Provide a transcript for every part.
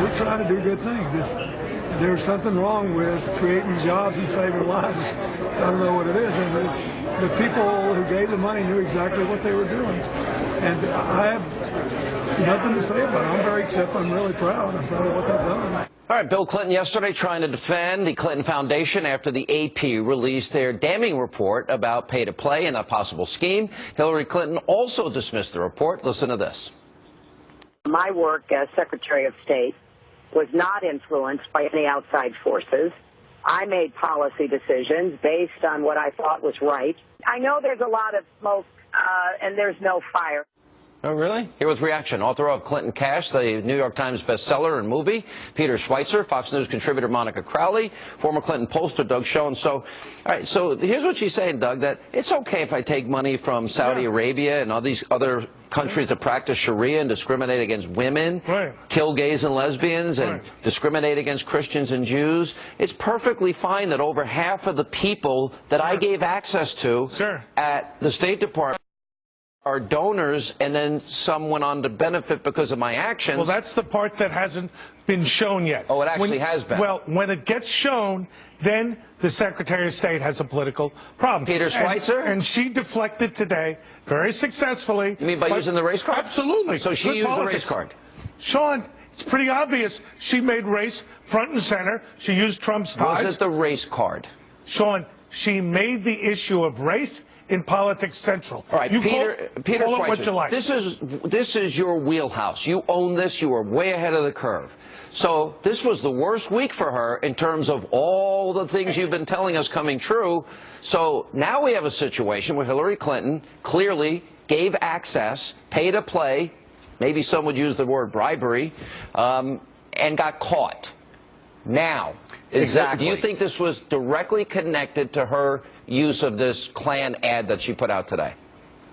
we're trying to do good things. If there's something wrong with creating jobs and saving lives, I don't know what it is. And the people who gave the money knew exactly what they were doing. And I have nothing to say about it. I'm very except I'm really proud. I'm proud of what they've done. All right, Bill Clinton yesterday trying to defend the Clinton Foundation after the AP released their damning report about pay-to-play and a possible scheme. Hillary Clinton also dismissed the report. Listen to this. My work as Secretary of State was not influenced by any outside forces. I made policy decisions based on what I thought was right. I know there's a lot of smoke and there's no fire. Oh, really? Here with reaction, author of Clinton Cash, the New York Times bestseller and movie, Peter Schweizer, Fox News contributor Monica Crowley, former Clinton pollster Doug Schoen. So, all right, so here's what she's saying, Doug, that it's okay if I take money from Saudi Arabia and all these other countries that practice Sharia and discriminate against women, kill gays and lesbians, and discriminate against Christians and Jews. It's perfectly fine that over half of the people that I gave access to at the State Department are donors, and then some went on to benefit because of my actions. Well, that's the part that hasn't been shown yet. Oh, it actually has been. Well, when it gets shown, then the Secretary of State has a political problem. Peter Schweizer? And she deflected today very successfully. You mean by using the race card? Absolutely. So she used the race card. Sean, it's pretty obvious. She made race front and center. She used Trump's ties. Was it the race card? Sean, she made the issue of race in politics central. All right, Peter Schweizer, what you like. This is your wheelhouse. You own this. You are way ahead of the curve. So this was the worst week for her in terms of all the things you've been telling us coming true. So now we have a situation where Hillary Clinton clearly gave access, pay to play, maybe some would use the word bribery, and got caught. Now, do you think this was directly connected to her use of this Klan ad that she put out today?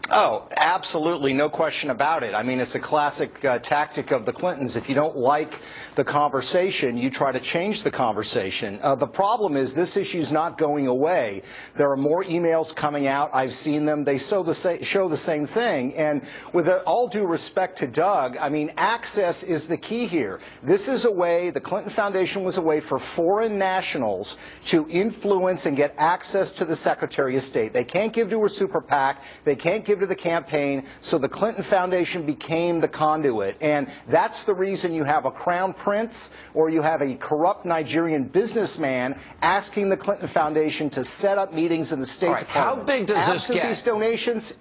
Oh, absolutely, no question about it. I mean, it's a classic tactic of the Clintons. If you don't like the conversation, you try to change the conversation. The problem is this issue's not going away. There are more emails coming out. I've seen them. They show the same thing. And with all due respect to Doug, I mean, access is the key here. This is a way, the Clinton Foundation was a way for foreign nationals to influence and get access to the Secretary of State. They can't give to a super PAC. They can't give to the campaign, so the Clinton Foundation became the conduit. And that's the reason you have a crown prince or you have a corrupt Nigerian businessman asking the Clinton Foundation to set up meetings in the State Department. How big does this get? These donations,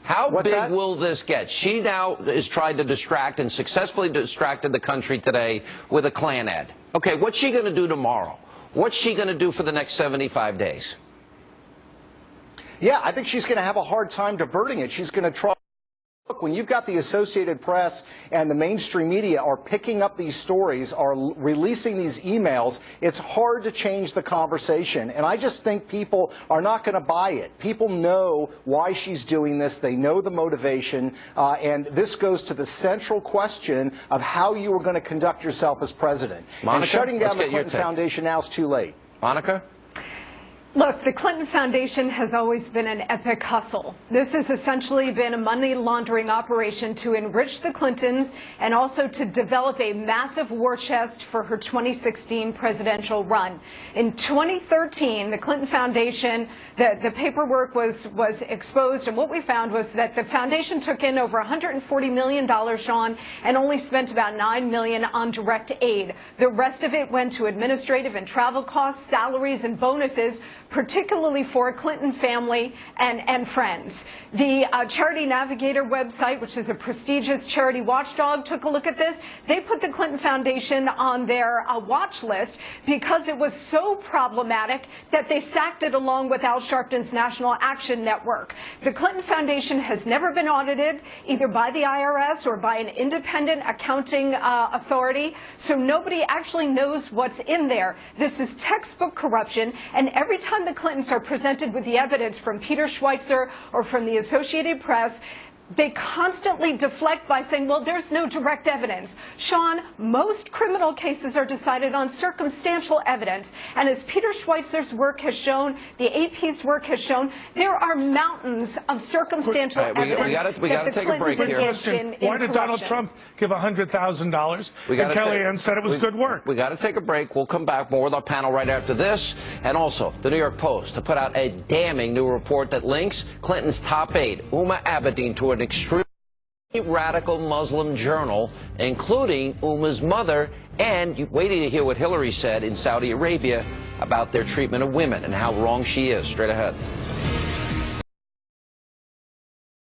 how big will this get? She now is trying to distract and successfully distracted the country today with a Klan ad. Okay, what's she going to do tomorrow? What's she going to do for the next 75 days? Yeah, I think she's going to have a hard time diverting it. She's going to try. Look, when you've got the Associated Press and the mainstream media are picking up these stories, are releasing these emails, it's hard to change the conversation. And I just think people are not going to buy it. People know why she's doing this. They know the motivation. And this goes to the central question of how you are going to conduct yourself as president. Monica, and shutting down the Clinton Foundation now is too late. Monica? Look, the Clinton Foundation has always been an epic hustle. This has essentially been a money laundering operation to enrich the Clintons and also to develop a massive war chest for her 2016 presidential run. In 2013, the Clinton Foundation, the paperwork was exposed, and what we found was that the foundation took in over $140 million, Sean, and only spent about $9 million on direct aid. The rest of it went to administrative and travel costs, salaries, and bonuses, particularly for Clinton family and friends. The Charity Navigator website, which is a prestigious charity watchdog, took a look at this. They put the Clinton Foundation on their watch list because it was so problematic that they sacked it along with Al Sharpton's National Action Network. The Clinton Foundation has never been audited, either by the IRS or by an independent accounting authority, so nobody actually knows what's in there. This is textbook corruption, and every time the Clintons are presented with the evidence from Peter Schweizer or from the Associated Press, They constantly deflect by saying, well, there's no direct evidence. Sean, most criminal cases are decided on circumstantial evidence. And as Peter Schweizer's work has shown, the AP's work has shown, there are mountains of circumstantial evidence. We got to take a break here. Why did Donald Trump give $100,000? And Kellyanne said it was good work. We got to take a break. We'll come back more with our panel right after this. And also, the New York Post to put out a damning new report that links Clinton's top aide, Huma Abedin, to an extremely radical Muslim journal, including Uma's mother, and waiting to hear what Hillary said in Saudi Arabia about their treatment of women and how wrong she is. Straight ahead.